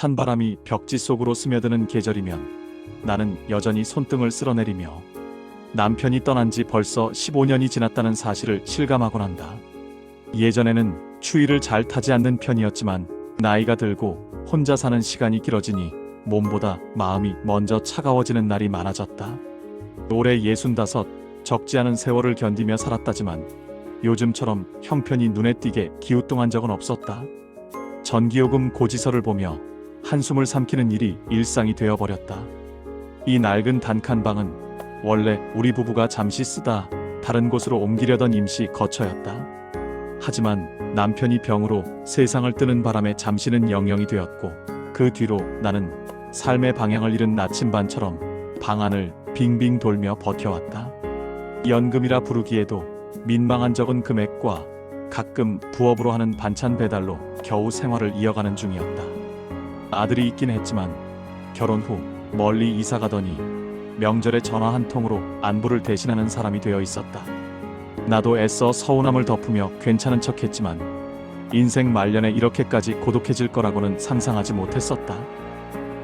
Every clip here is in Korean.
찬바람이 벽지 속으로 스며드는 계절이면 나는 여전히 손등을 쓸어내리며 남편이 떠난 지 벌써 15년이 지났다는 사실을 실감하곤 한다. 예전에는 추위를 잘 타지 않는 편이었지만 나이가 들고 혼자 사는 시간이 길어지니 몸보다 마음이 먼저 차가워지는 날이 많아졌다. 올해 65, 적지 않은 세월을 견디며 살았다지만 요즘처럼 형편이 눈에 띄게 기우뚱한 적은 없었다. 전기요금 고지서를 보며 한숨을 삼키는 일이 일상이 되어버렸다. 이 낡은 단칸방은 원래 우리 부부가 잠시 쓰다 다른 곳으로 옮기려던 임시 거처였다. 하지만 남편이 병으로 세상을 뜨는 바람에 잠시는 영영이 되었고 그 뒤로 나는 삶의 방향을 잃은 나침반처럼 방 안을 빙빙 돌며 버텨왔다. 연금이라 부르기에도 민망한 적은 금액과 가끔 부업으로 하는 반찬 배달로 겨우 생활을 이어가는 중이었다. 아들이 있긴 했지만 결혼 후 멀리 이사 가더니 명절에 전화 한 통으로 안부를 대신하는 사람이 되어 있었다. 나도 애써 서운함을 덮으며 괜찮은 척했지만 인생 말년에 이렇게까지 고독해질 거라고는 상상하지 못했었다.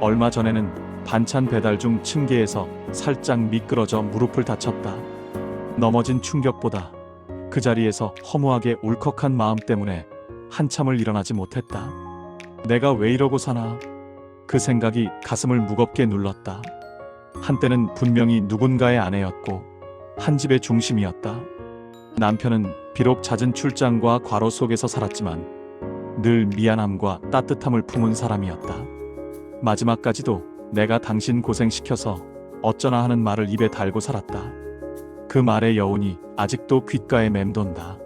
얼마 전에는 반찬 배달 중 층계에서 살짝 미끄러져 무릎을 다쳤다. 넘어진 충격보다 그 자리에서 허무하게 울컥한 마음 때문에 한참을 일어나지 못했다. 내가 왜 이러고 사나? 그 생각이 가슴을 무겁게 눌렀다. 한때는 분명히 누군가의 아내였고 한 집의 중심이었다. 남편은 비록 잦은 출장과 과로 속에서 살았지만 늘 미안함과 따뜻함을 품은 사람이었다. 마지막까지도 내가 당신 고생시켜서 어쩌나 하는 말을 입에 달고 살았다. 그 말의 여운이 아직도 귓가에 맴돈다.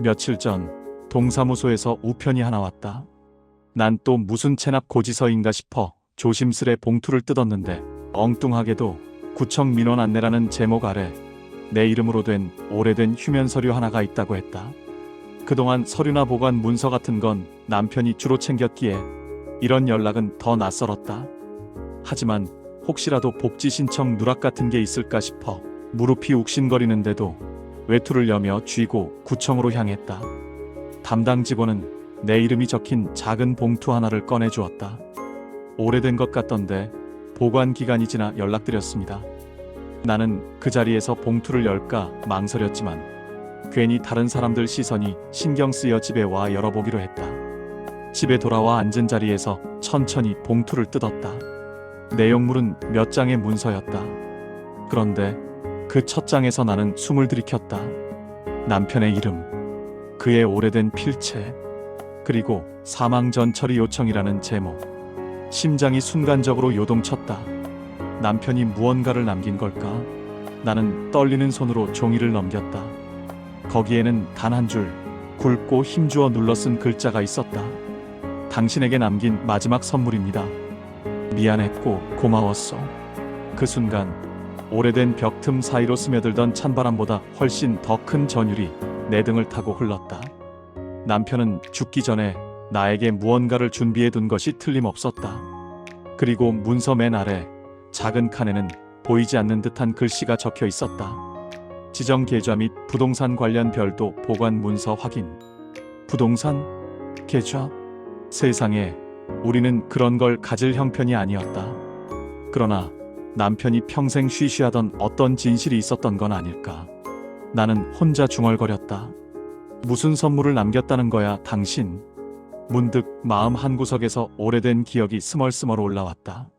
며칠 전 동사무소에서 우편이 하나 왔다. 난 또 무슨 체납 고지서인가 싶어 조심스레 봉투를 뜯었는데 엉뚱하게도 구청 민원 안내라는 제목 아래 내 이름으로 된 오래된 휴면 서류 하나가 있다고 했다. 그동안 서류나 보관 문서 같은 건 남편이 주로 챙겼기에 이런 연락은 더 낯설었다. 하지만 혹시라도 복지 신청 누락 같은 게 있을까 싶어 무릎이 욱신거리는데도 외투를 여며 쥐고 구청으로 향했다. 담당 직원은 내 이름이 적힌 작은 봉투 하나를 꺼내주었다. 오래된 것 같던데 보관 기간이 지나 연락드렸습니다. 나는 그 자리에서 봉투를 열까 망설였지만 괜히 다른 사람들 시선이 신경 쓰여 집에 와 열어보기로 했다. 집에 돌아와 앉은 자리에서 천천히 봉투를 뜯었다. 내용물은 몇 장의 문서였다. 그런데 그 첫 장에서 나는 숨을 들이켰다. 남편의 이름, 그의 오래된 필체, 그리고 사망 전 처리 요청이라는 제목. 심장이 순간적으로 요동쳤다. 남편이 무언가를 남긴 걸까? 나는 떨리는 손으로 종이를 넘겼다. 거기에는 단 한 줄 굵고 힘주어 눌러 쓴 글자가 있었다. 당신에게 남긴 마지막 선물입니다. 미안했고 고마웠어. 그 순간 오래된 벽 틈 사이로 스며들던 찬바람보다 훨씬 더 큰 전율이 내 등을 타고 흘렀다. 남편은 죽기 전에 나에게 무언가를 준비해둔 것이 틀림없었다. 그리고 문서 맨 아래 작은 칸에는 보이지 않는 듯한 글씨가 적혀 있었다. 지정 계좌 및 부동산 관련 별도 보관 문서 확인. 부동산? 계좌? 세상에, 우리는 그런 걸 가질 형편이 아니었다. 그러나 남편이 평생 쉬쉬하던 어떤 진실이 있었던 건 아닐까. 나는 혼자 중얼거렸다. 무슨 선물을 남겼다는 거야, 당신? 문득 마음 한구석에서 오래된 기억이 스멀스멀 올라왔다.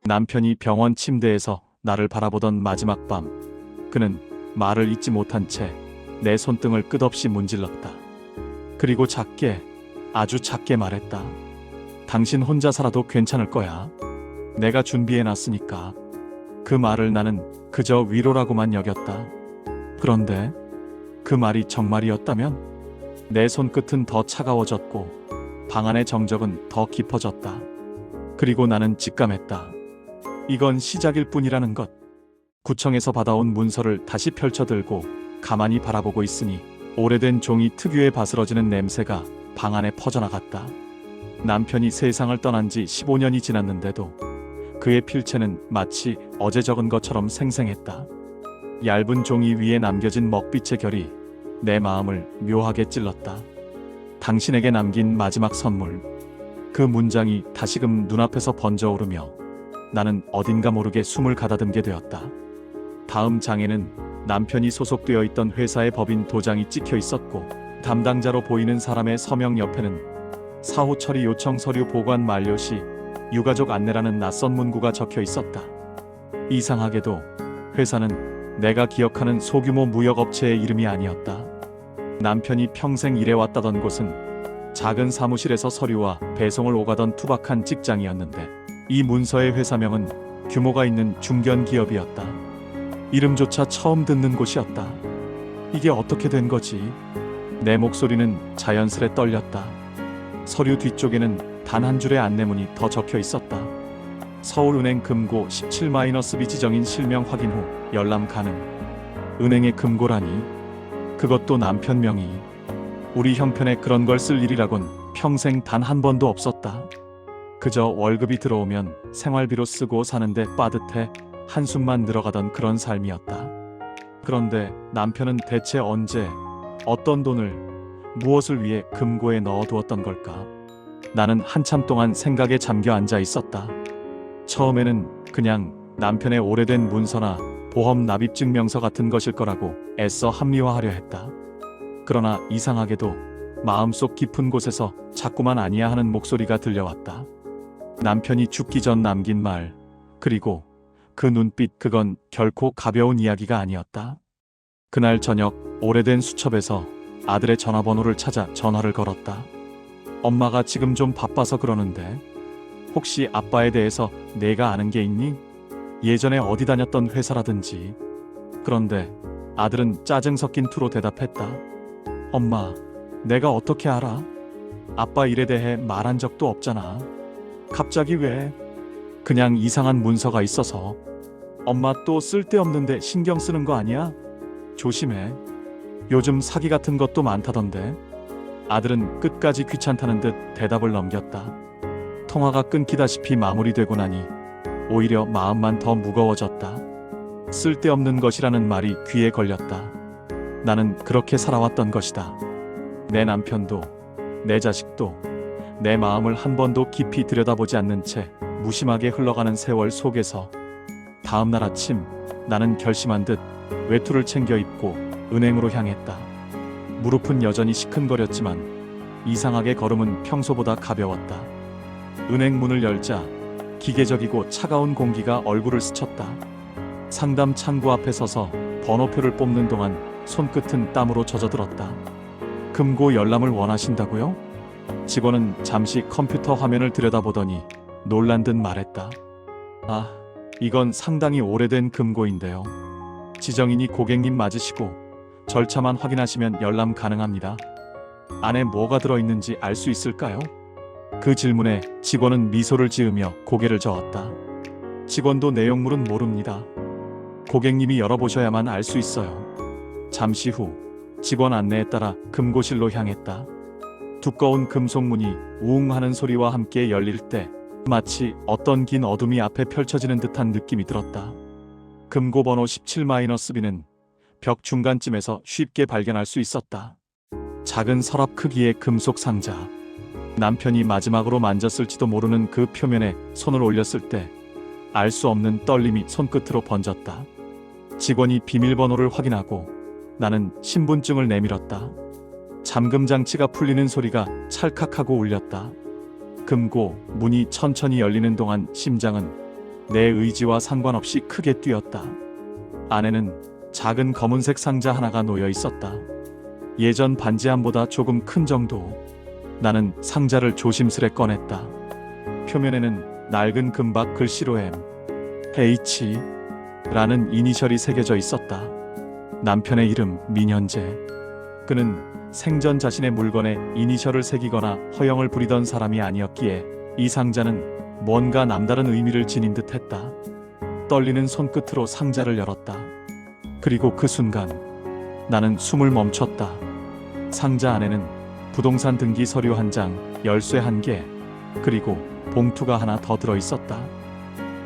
남편이 병원 침대에서 나를 바라보던 마지막 밤, 그는 말을 잇지 못한 채 내 손등을 끝없이 문질렀다. 그리고 작게, 아주 작게 말했다. 당신 혼자 살아도 괜찮을 거야. 내가 준비해놨으니까. 그 말을 나는 그저 위로라고만 여겼다. 그런데 그 말이 정말이었다면? 내 손끝은 더 차가워졌고 방 안의 정적은 더 깊어졌다. 그리고 나는 직감했다. 이건 시작일 뿐이라는 것. 구청에서 받아온 문서를 다시 펼쳐들고 가만히 바라보고 있으니 오래된 종이 특유의 바스러지는 냄새가 방 안에 퍼져나갔다. 남편이 세상을 떠난 지 15년이 지났는데도 그의 필체는 마치 어제 적은 것처럼 생생했다. 얇은 종이 위에 남겨진 먹빛의 결이 내 마음을 묘하게 찔렀다. 당신에게 남긴 마지막 선물. 그 문장이 다시금 눈앞에서 번져오르며 나는 어딘가 모르게 숨을 가다듬게 되었다. 다음 장에는 남편이 소속되어 있던 회사의 법인 도장이 찍혀 있었고 담당자로 보이는 사람의 서명 옆에는 사후 처리 요청 서류 보관 만료 시 유가족 안내라는 낯선 문구가 적혀 있었다. 이상하게도 회사는 내가 기억하는 소규모 무역업체의 이름이 아니었다. 남편이 평생 일해왔다던 곳은 작은 사무실에서 서류와 배송을 오가던 투박한 직장이었는데 이 문서의 회사명은 규모가 있는 중견기업이었다. 이름조차 처음 듣는 곳이었다. 이게 어떻게 된 거지? 내 목소리는 자연스레 떨렸다. 서류 뒤쪽에는 단 한 줄의 안내문이 더 적혀 있었다. 서울은행 금고 17-B 지정인 실명 확인 후 열람 가능. 은행의 금고라니? 그것도 남편 명의. 우리 형편에 그런 걸 쓸 일이라곤 평생 단 한 번도 없었다. 그저 월급이 들어오면 생활비로 쓰고 사는데 빠듯해 한숨만 늘어가던 그런 삶이었다. 그런데 남편은 대체 언제, 어떤 돈을, 무엇을 위해 금고에 넣어두었던 걸까? 나는 한참 동안 생각에 잠겨 앉아 있었다. 처음에는 그냥 남편의 오래된 문서나 보험 납입 증명서 같은 것일 거라고 애써 합리화하려 했다. 그러나 이상하게도 마음속 깊은 곳에서 자꾸만 아니야 하는 목소리가 들려왔다. 남편이 죽기 전 남긴 말, 그리고 그 눈빛, 그건 결코 가벼운 이야기가 아니었다. 그날 저녁 오래된 수첩에서 아들의 전화번호를 찾아 전화를 걸었다. 엄마가 지금 좀 바빠서 그러는데 혹시 아빠에 대해서 내가 아는 게 있니? 예전에 어디 다녔던 회사라든지. 그런데 아들은 짜증 섞인 투로 대답했다. 엄마, 내가 어떻게 알아? 아빠 일에 대해 말한 적도 없잖아. 갑자기 왜? 그냥 이상한 문서가 있어서. 엄마 또 쓸데없는데 신경 쓰는 거 아니야? 조심해. 요즘 사기 같은 것도 많다던데. 아들은 끝까지 귀찮다는 듯 대답을 넘겼다. 통화가 끊기다시피 마무리되고 나니 오히려 마음만 더 무거워졌다. 쓸데없는 것이라는 말이 귀에 걸렸다. 나는 그렇게 살아왔던 것이다. 내 남편도, 내 자식도, 내 마음을 한 번도 깊이 들여다보지 않는 채 무심하게 흘러가는 세월 속에서 다음날 아침 나는 결심한 듯 외투를 챙겨 입고 은행으로 향했다. 무릎은 여전히 시큰거렸지만 이상하게 걸음은 평소보다 가벼웠다. 은행 문을 열자 기계적이고 차가운 공기가 얼굴을 스쳤다. 상담 창구 앞에 서서 번호표를 뽑는 동안 손끝은 땀으로 젖어들었다. 금고 열람을 원하신다고요? 직원은 잠시 컴퓨터 화면을 들여다보더니 놀란 듯 말했다. 아, 이건 상당히 오래된 금고인데요. 지정인이 고객님 맞으시고 절차만 확인하시면 열람 가능합니다. 안에 뭐가 들어있는지 알 수 있을까요? 그 질문에 직원은 미소를 지으며 고개를 저었다. 직원도 내용물은 모릅니다. 고객님이 열어보셔야만 알 수 있어요. 잠시 후 직원 안내에 따라 금고실로 향했다. 두꺼운 금속문이 우웅 하는 소리와 함께 열릴 때 마치 어떤 긴 어둠이 앞에 펼쳐지는 듯한 느낌이 들었다. 금고 번호 17-B는 벽 중간쯤에서 쉽게 발견할 수 있었다. 작은 서랍 크기의 금속 상자. 남편이 마지막으로 만졌을지도 모르는 그 표면에 손을 올렸을 때 알 수 없는 떨림이 손끝으로 번졌다. 직원이 비밀번호를 확인하고 나는 신분증을 내밀었다. 잠금 장치가 풀리는 소리가 찰칵하고 울렸다. 금고 문이 천천히 열리는 동안 심장은 내 의지와 상관없이 크게 뛰었다. 안에는 작은 검은색 상자 하나가 놓여 있었다. 예전 반지함보다 조금 큰 정도. 나는 상자를 조심스레 꺼냈다. 표면에는 낡은 금박 글씨로 H 라는 이니셜이 새겨져 있었다. 남편의 이름 민현재. 그는 생전 자신의 물건에 이니셜을 새기거나 허영을 부리던 사람이 아니었기에 이 상자는 뭔가 남다른 의미를 지닌 듯했다. 떨리는 손끝으로 상자를 열었다. 그리고 그 순간 나는 숨을 멈췄다. 상자 안에는 부동산 등기 서류 1장, 열쇠 1개, 그리고 봉투가 하나 더 들어있었다.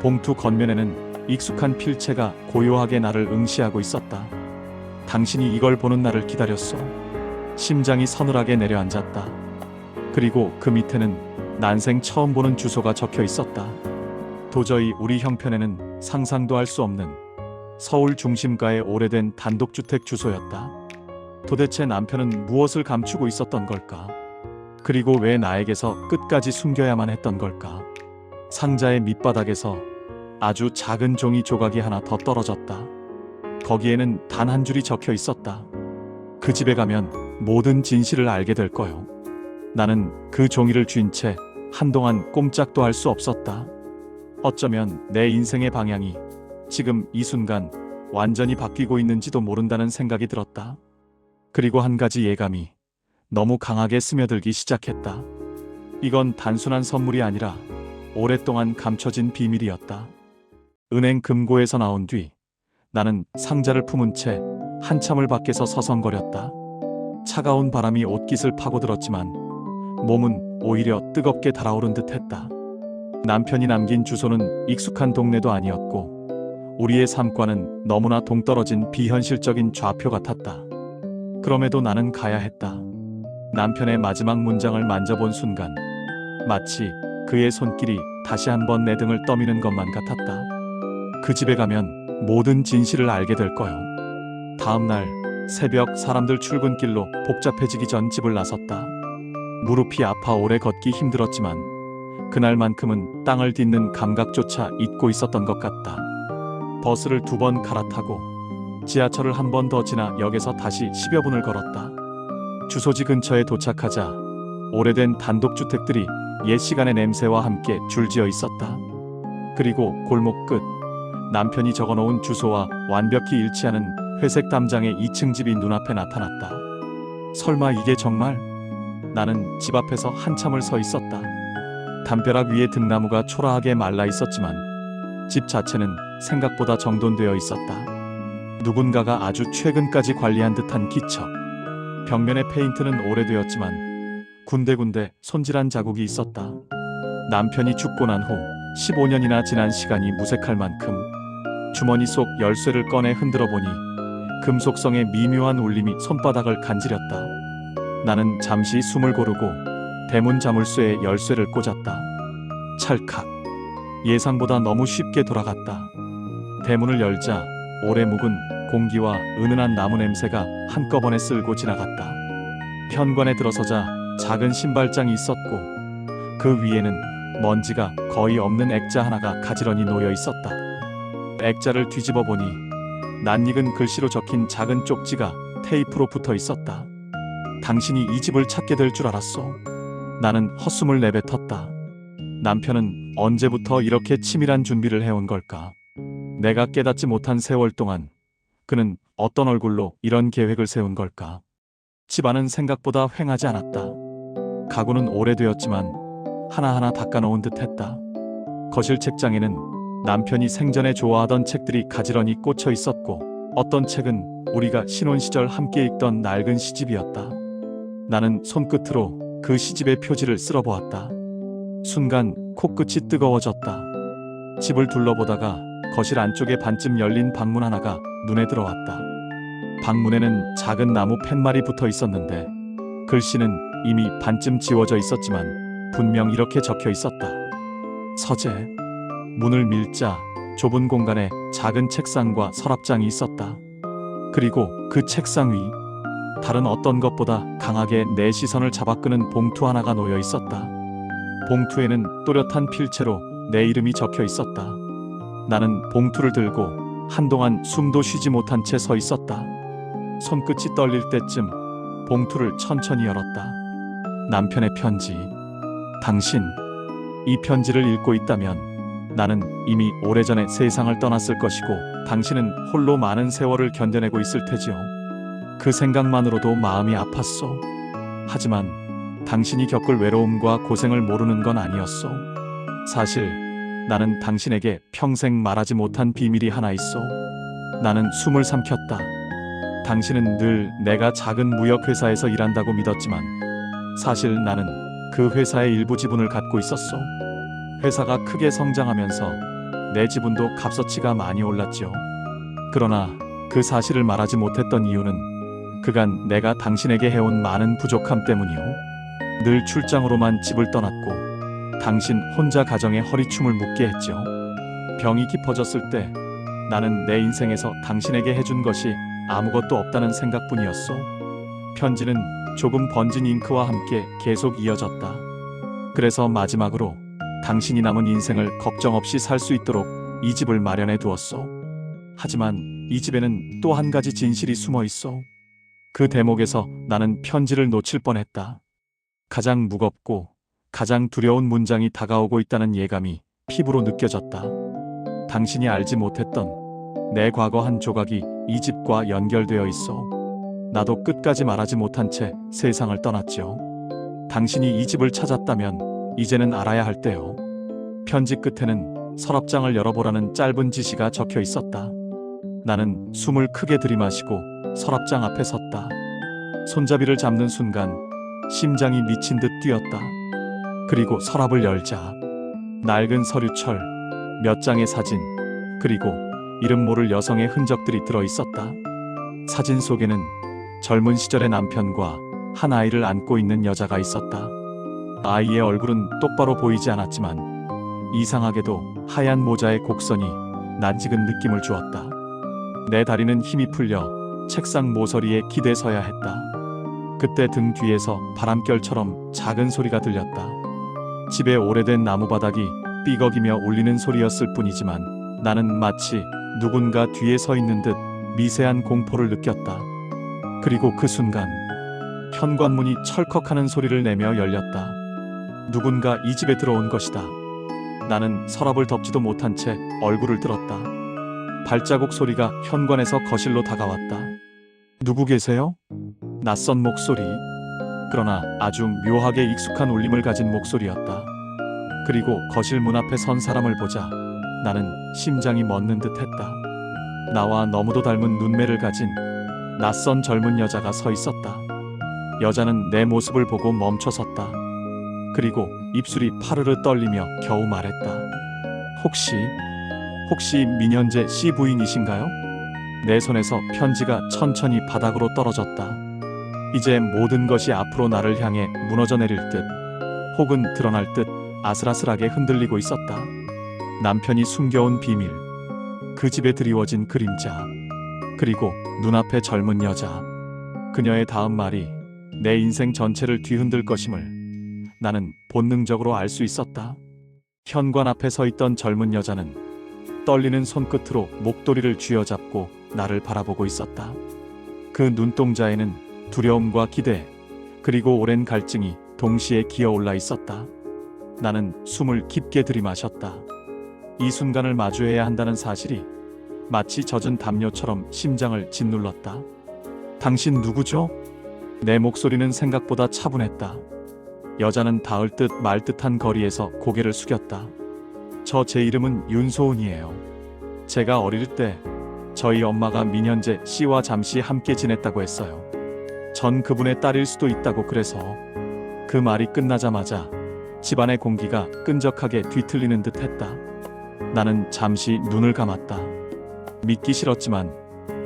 봉투 겉면에는 익숙한 필체가 고요하게 나를 응시하고 있었다. 당신이 이걸 보는 날을 기다렸소. 심장이 서늘하게 내려앉았다. 그리고 그 밑에는 난생 처음 보는 주소가 적혀 있었다. 도저히 우리 형편에는 상상도 할 수 없는 서울 중심가의 오래된 단독주택 주소였다. 도대체 남편은 무엇을 감추고 있었던 걸까? 그리고 왜 나에게서 끝까지 숨겨야만 했던 걸까? 상자의 밑바닥에서 아주 작은 종이 조각이 하나 더 떨어졌다. 거기에는 단 한 줄이 적혀 있었다. 그 집에 가면 모든 진실을 알게 될 거요. 나는 그 종이를 쥔 채 한동안 꼼짝도 할 수 없었다. 어쩌면 내 인생의 방향이 지금 이 순간 완전히 바뀌고 있는지도 모른다는 생각이 들었다. 그리고 한 가지 예감이 너무 강하게 스며들기 시작했다. 이건 단순한 선물이 아니라 오랫동안 감춰진 비밀이었다. 은행 금고에서 나온 뒤 나는 상자를 품은 채 한참을 밖에서 서성거렸다. 차가운 바람이 옷깃을 파고들었지만 몸은 오히려 뜨겁게 달아오른 듯했다. 남편이 남긴 주소는 익숙한 동네도 아니었고 우리의 삶과는 너무나 동떨어진 비현실적인 좌표 같았다. 그럼에도 나는 가야 했다. 남편의 마지막 문장을 만져본 순간 마치 그의 손길이 다시 한번 내 등을 떠미는 것만 같았다. 그 집에 가면 모든 진실을 알게 될 거요. 다음 날 새벽 사람들 출근길로 복잡해지기 전 집을 나섰다. 무릎이 아파 오래 걷기 힘들었지만 그날만큼은 땅을 딛는 감각조차 잊고 있었던 것 같다. 버스를 2번 갈아타고 지하철을 한 번 더 지나 역에서 다시 10여 분을 걸었다. 주소지 근처에 도착하자 오래된 단독주택들이 옛 시간의 냄새와 함께 줄지어 있었다. 그리고 골목 끝 남편이 적어놓은 주소와 완벽히 일치하는 회색 담장의 2층 집이 눈앞에 나타났다. 설마 이게 정말? 나는 집 앞에서 한참을 서 있었다. 담벼락 위에 등나무가 초라하게 말라 있었지만 집 자체는 생각보다 정돈되어 있었다. 누군가가 아주 최근까지 관리한 듯한 기척. 벽면의 페인트는 오래되었지만 군데군데 손질한 자국이 있었다. 남편이 죽고 난 후 15년이나 지난 시간이 무색할 만큼 주머니 속 열쇠를 꺼내 흔들어 보니 금속성의 미묘한 울림이 손바닥을 간지렸다. 나는 잠시 숨을 고르고 대문 자물쇠에 열쇠를 꽂았다. 찰칵. 예상보다 너무 쉽게 돌아갔다. 대문을 열자 오래 묵은 공기와 은은한 나무 냄새가 한꺼번에 쓸고 지나갔다. 현관에 들어서자 작은 신발장이 있었고 그 위에는 먼지가 거의 없는 액자 하나가 가지런히 놓여 있었다. 액자를 뒤집어 보니 낯익은 글씨로 적힌 작은 쪽지가 테이프로 붙어 있었다. 당신이 이 집을 찾게 될 줄 알았소. 나는 헛숨을 내뱉었다. 남편은 언제부터 이렇게 치밀한 준비를 해온 걸까? 내가 깨닫지 못한 세월 동안 그는 어떤 얼굴로 이런 계획을 세운 걸까? 집안은 생각보다 휑하지 않았다. 가구는 오래되었지만 하나하나 닦아놓은 듯했다. 거실 책장에는 남편이 생전에 좋아하던 책들이 가지런히 꽂혀 있었고 어떤 책은 우리가 신혼 시절 함께 읽던 낡은 시집이었다. 나는 손끝으로 그 시집의 표지를 쓸어보았다. 순간 코끝이 뜨거워졌다. 집을 둘러보다가 거실 안쪽에 반쯤 열린 방문 하나가 눈에 들어왔다. 방문에는 작은 나무 팻말이 붙어 있었는데 글씨는 이미 반쯤 지워져 있었지만 분명 이렇게 적혀 있었다. 서재. 문을 밀자 좁은 공간에 작은 책상과 서랍장이 있었다. 그리고 그 책상 위 다른 어떤 것보다 강하게 내 시선을 잡아끄는 봉투 하나가 놓여 있었다. 봉투에는 또렷한 필체로 내 이름이 적혀 있었다. 나는 봉투를 들고 한동안 숨도 쉬지 못한 채 서 있었다. 손끝이 떨릴 때쯤 봉투를 천천히 열었다. 남편의 편지. 당신, 이 편지를 읽고 있다면 나는 이미 오래전에 세상을 떠났을 것이고 당신은 홀로 많은 세월을 견뎌내고 있을 테지요. 그 생각만으로도 마음이 아팠소. 하지만 당신이 겪을 외로움과 고생을 모르는 건 아니었소. 사실 나는 당신에게 평생 말하지 못한 비밀이 하나 있소. 나는 숨을 삼켰다. 당신은 늘 내가 작은 무역회사에서 일한다고 믿었지만 사실 나는 그 회사의 일부 지분을 갖고 있었소. 회사가 크게 성장하면서 내 지분도 값어치가 많이 올랐지요. 그러나 그 사실을 말하지 못했던 이유는 그간 내가 당신에게 해온 많은 부족함 때문이요. 늘 출장으로만 집을 떠났고 당신 혼자 가정에 허리춤을 묶게 했죠. 병이 깊어졌을 때 나는 내 인생에서 당신에게 해준 것이 아무것도 없다는 생각뿐이었소. 편지는 조금 번진 잉크와 함께 계속 이어졌다. 그래서 마지막으로 당신이 남은 인생을 걱정 없이 살 수 있도록 이 집을 마련해 두었소. 하지만 이 집에는 또 한 가지 진실이 숨어 있어. 그 대목에서 나는 편지를 놓칠 뻔했다. 가장 무겁고 가장 두려운 문장이 다가오고 있다는 예감이 피부로 느껴졌다. 당신이 알지 못했던 내 과거 한 조각이 이 집과 연결되어 있어. 나도 끝까지 말하지 못한 채 세상을 떠났죠. 당신이 이 집을 찾았다면 이제는 알아야 할 때요. 편지 끝에는 서랍장을 열어보라는 짧은 지시가 적혀 있었다. 나는 숨을 크게 들이마시고 서랍장 앞에 섰다. 손잡이를 잡는 순간 심장이 미친 듯 뛰었다. 그리고 서랍을 열자 낡은 서류철, 몇 장의 사진, 그리고 이름 모를 여성의 흔적들이 들어 있었다. 사진 속에는 젊은 시절의 남편과 한 아이를 안고 있는 여자가 있었다. 아이의 얼굴은 똑바로 보이지 않았지만 이상하게도 하얀 모자의 곡선이 낯익은 느낌을 주었다. 내 다리는 힘이 풀려 책상 모서리에 기대서야 했다. 그때 등 뒤에서 바람결처럼 작은 소리가 들렸다. 집의 오래된 나무 바닥이 삐걱이며 울리는 소리였을 뿐이지만 나는 마치 누군가 뒤에 서 있는 듯 미세한 공포를 느꼈다. 그리고 그 순간 현관문이 철컥하는 소리를 내며 열렸다. 누군가 이 집에 들어온 것이다. 나는 서랍을 덮지도 못한 채 얼굴을 들었다. 발자국 소리가 현관에서 거실로 다가왔다. 누구 계세요? 낯선 목소리. 그러나 아주 묘하게 익숙한 울림을 가진 목소리였다. 그리고 거실 문 앞에 선 사람을 보자 나는 심장이 멎는 듯 했다. 나와 너무도 닮은 눈매를 가진 낯선 젊은 여자가 서 있었다. 여자는 내 모습을 보고 멈춰섰다. 그리고 입술이 파르르 떨리며 겨우 말했다. 혹시 민현재 씨 부인이신가요? 내 손에서 편지가 천천히 바닥으로 떨어졌다. 이제 모든 것이 앞으로 나를 향해 무너져 내릴 듯 혹은 드러날 듯 아슬아슬하게 흔들리고 있었다. 남편이 숨겨온 비밀, 그 집에 드리워진 그림자, 그리고 눈앞의 젊은 여자. 그녀의 다음 말이 내 인생 전체를 뒤흔들 것임을 나는 본능적으로 알 수 있었다. 현관 앞에 서 있던 젊은 여자는 떨리는 손끝으로 목도리를 쥐어잡고 나를 바라보고 있었다. 그 눈동자에는 두려움과 기대, 그리고 오랜 갈증이 동시에 기어올라 있었다. 나는 숨을 깊게 들이마셨다. 이 순간을 마주해야 한다는 사실이 마치 젖은 담요처럼 심장을 짓눌렀다. 당신 누구죠? 내 목소리는 생각보다 차분했다. 여자는 닿을 듯 말 듯한 거리에서 고개를 숙였다. 제 이름은 윤소은이에요. 제가 어릴 때 저희 엄마가 민현재 씨와 잠시 함께 지냈다고 했어요. 전 그분의 딸일 수도 있다고 그래서. 그 말이 끝나자마자 집안의 공기가 끈적하게 뒤틀리는 듯 했다. 나는 잠시 눈을 감았다. 믿기 싫었지만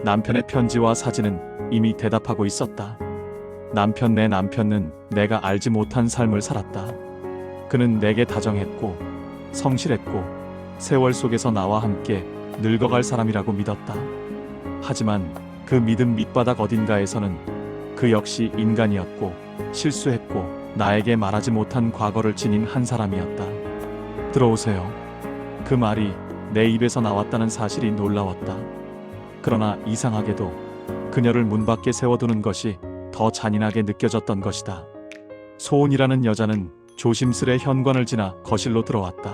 남편의 편지와 사진은 이미 대답하고 있었다. 내 남편은 내가 알지 못한 삶을 살았다. 그는 내게 다정했고 성실했고 세월 속에서 나와 함께 늙어갈 사람이라고 믿었다. 하지만 그 믿음 밑바닥 어딘가에서는 그 역시 인간이었고 실수했고 나에게 말하지 못한 과거를 지닌 한 사람이었다. 들어오세요. 그 말이 내 입에서 나왔다는 사실이 놀라웠다. 그러나 이상하게도 그녀를 문 밖에 세워두는 것이 더 잔인하게 느껴졌던 것이다. 소은이라는 여자는 조심스레 현관을 지나 거실로 들어왔다.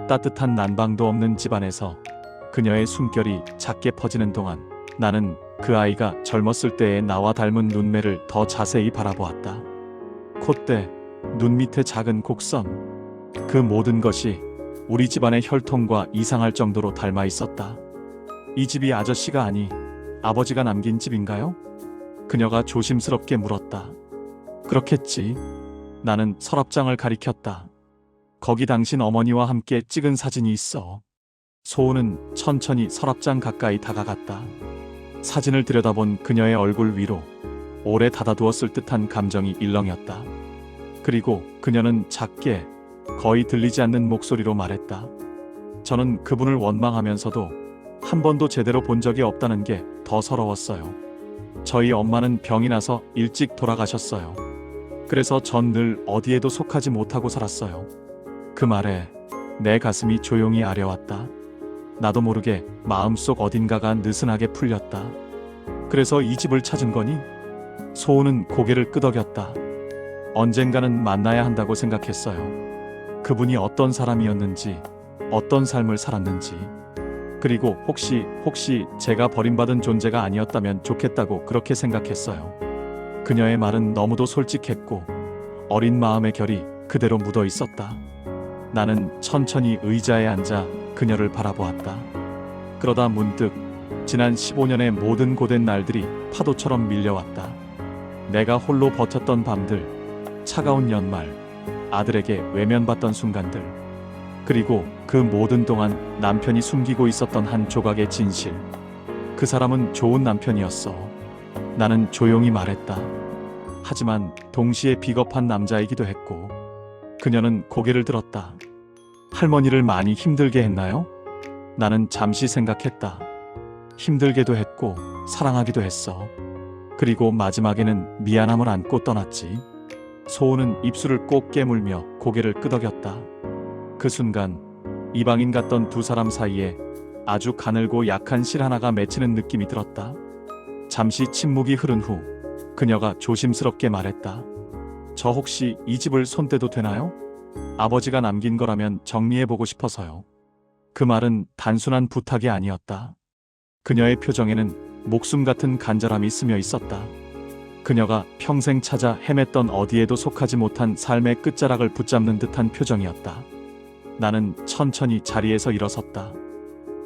따뜻한 난방도 없는 집안에서 그녀의 숨결이 작게 퍼지는 동안 나는 그 아이가 젊었을 때의 나와 닮은 눈매를 더 자세히 바라보았다. 콧대, 눈 밑의 작은 곡선, 그 모든 것이 우리 집안의 혈통과 이상할 정도로 닮아 있었다. 이 집이 아저씨가 아니 아버지가 남긴 집인가요? 그녀가 조심스럽게 물었다. 그렇겠지. 나는 서랍장을 가리켰다. 거기 당신 어머니와 함께 찍은 사진이 있어. 소은은 천천히 서랍장 가까이 다가갔다. 사진을 들여다본 그녀의 얼굴 위로 오래 닫아두었을 듯한 감정이 일렁였다. 그리고 그녀는 작게 거의 들리지 않는 목소리로 말했다. 저는 그분을 원망하면서도 한 번도 제대로 본 적이 없다는 게 더 서러웠어요. 저희 엄마는 병이 나서 일찍 돌아가셨어요. 그래서 전 늘 어디에도 속하지 못하고 살았어요. 그 말에 내 가슴이 조용히 아려왔다. 나도 모르게 마음속 어딘가가 느슨하게 풀렸다. 그래서 이 집을 찾은 거니? 소은은 고개를 끄덕였다. 언젠가는 만나야 한다고 생각했어요. 그분이 어떤 사람이었는지, 어떤 삶을 살았는지, 그리고 혹시 제가 버림받은 존재가 아니었다면 좋겠다고 그렇게 생각했어요. 그녀의 말은 너무도 솔직했고 어린 마음의 결이 그대로 묻어 있었다. 나는 천천히 의자에 앉아 그녀를 바라보았다. 그러다 문득 지난 15년의 모든 고된 날들이 파도처럼 밀려왔다. 내가 홀로 버텼던 밤들, 차가운 연말, 아들에게 외면받던 순간들, 그리고 그 모든 동안 남편이 숨기고 있었던 한 조각의 진실. 그 사람은 좋은 남편이었어. 나는 조용히 말했다. 하지만 동시에 비겁한 남자이기도 했고. 그녀는 고개를 들었다. 할머니를 많이 힘들게 했나요? 나는 잠시 생각했다. 힘들게도 했고 사랑하기도 했어. 그리고 마지막에는 미안함을 안고 떠났지. 소은은 입술을 꼭 깨물며 고개를 끄덕였다. 그 순간 이방인 같던 두 사람 사이에 아주 가늘고 약한 실 하나가 맺히는 느낌이 들었다. 잠시 침묵이 흐른 후 그녀가 조심스럽게 말했다. 저 혹시 이 집을 손대도 되나요? 아버지가 남긴 거라면 정리해보고 싶어서요. 그 말은 단순한 부탁이 아니었다. 그녀의 표정에는 목숨 같은 간절함이 스며 있었다. 그녀가 평생 찾아 헤맸던 어디에도 속하지 못한 삶의 끝자락을 붙잡는 듯한 표정이었다. 나는 천천히 자리에서 일어섰다.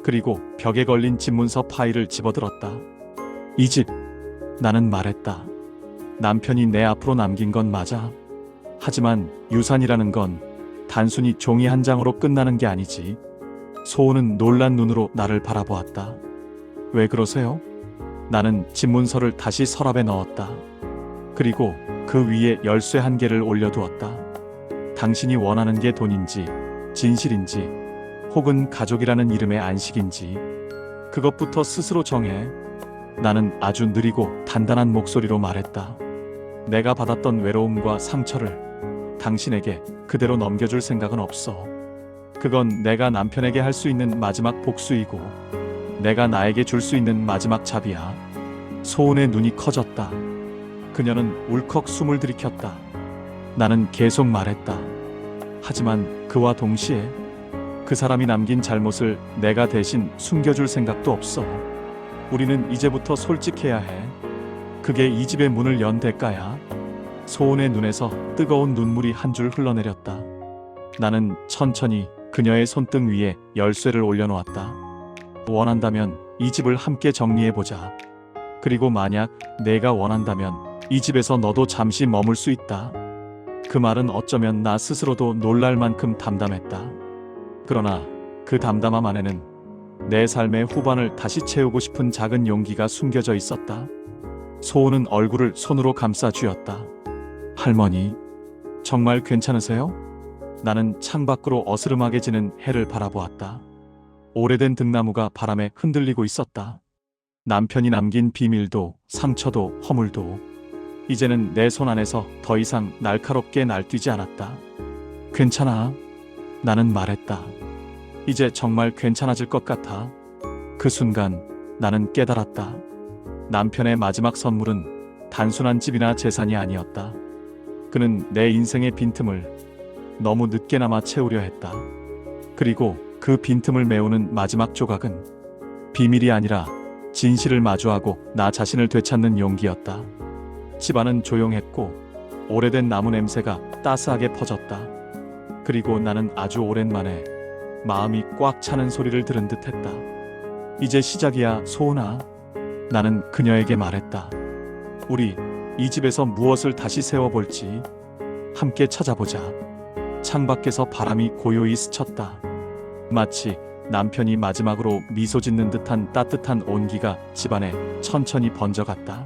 그리고 벽에 걸린 집문서 파일을 집어들었다. 이 집, 나는 말했다. 남편이 내 앞으로 남긴 건 맞아. 하지만 유산이라는 건 단순히 종이 한 장으로 끝나는 게 아니지. 소은은 놀란 눈으로 나를 바라보았다. 왜 그러세요? 나는 집문서를 다시 서랍에 넣었다. 그리고 그 위에 열쇠 한 개를 올려두었다. 당신이 원하는 게 돈인지, 진실인지, 혹은 가족이라는 이름의 안식인지, 그것부터 스스로 정해. 나는 아주 느리고 단단한 목소리로 말했다. 내가 받았던 외로움과 상처를 당신에게 그대로 넘겨줄 생각은 없어. 그건 내가 남편에게 할 수 있는 마지막 복수이고 내가 나에게 줄 수 있는 마지막 잡이야. 소은의 눈이 커졌다. 그녀는 울컥 숨을 들이켰다. 나는 계속 말했다. 하지만 그와 동시에 그 사람이 남긴 잘못을 내가 대신 숨겨줄 생각도 없어. 우리는 이제부터 솔직해야 해. 그게 이 집의 문을 연 대가야. 소은의 눈에서 뜨거운 눈물이 한 줄 흘러내렸다. 나는 천천히 그녀의 손등 위에 열쇠를 올려놓았다. 원한다면 이 집을 함께 정리해보자. 그리고 만약 내가 원한다면 이 집에서 너도 잠시 머물 수 있다. 그 말은 어쩌면 나 스스로도 놀랄 만큼 담담했다. 그러나 그 담담함 안에는 내 삶의 후반을 다시 채우고 싶은 작은 용기가 숨겨져 있었다. 소은은 얼굴을 손으로 감싸 쥐었다. 할머니, 정말 괜찮으세요? 나는 창밖으로 어스름하게 지는 해를 바라보았다. 오래된 등나무가 바람에 흔들리고 있었다. 남편이 남긴 비밀도 상처도 허물도 이제는 내 손 안에서 더 이상 날카롭게 날뛰지 않았다. 괜찮아. 나는 말했다. 이제 정말 괜찮아질 것 같아. 그 순간 나는 깨달았다. 남편의 마지막 선물은 단순한 집이나 재산이 아니었다. 그는 내 인생의 빈틈을 너무 늦게나마 채우려 했다. 그리고 그 빈틈을 메우는 마지막 조각은 비밀이 아니라 진실을 마주하고 나 자신을 되찾는 용기였다. 집안은 조용했고 오래된 나무 냄새가 따스하게 퍼졌다. 그리고 나는 아주 오랜만에 마음이 꽉 차는 소리를 들은 듯했다. 이제 시작이야, 소은아. 나는 그녀에게 말했다. 우리 이 집에서 무엇을 다시 세워볼지 함께 찾아보자. 창밖에서 바람이 고요히 스쳤다. 마치 남편이 마지막으로 미소 짓는 듯한 따뜻한 온기가 집안에 천천히 번져갔다.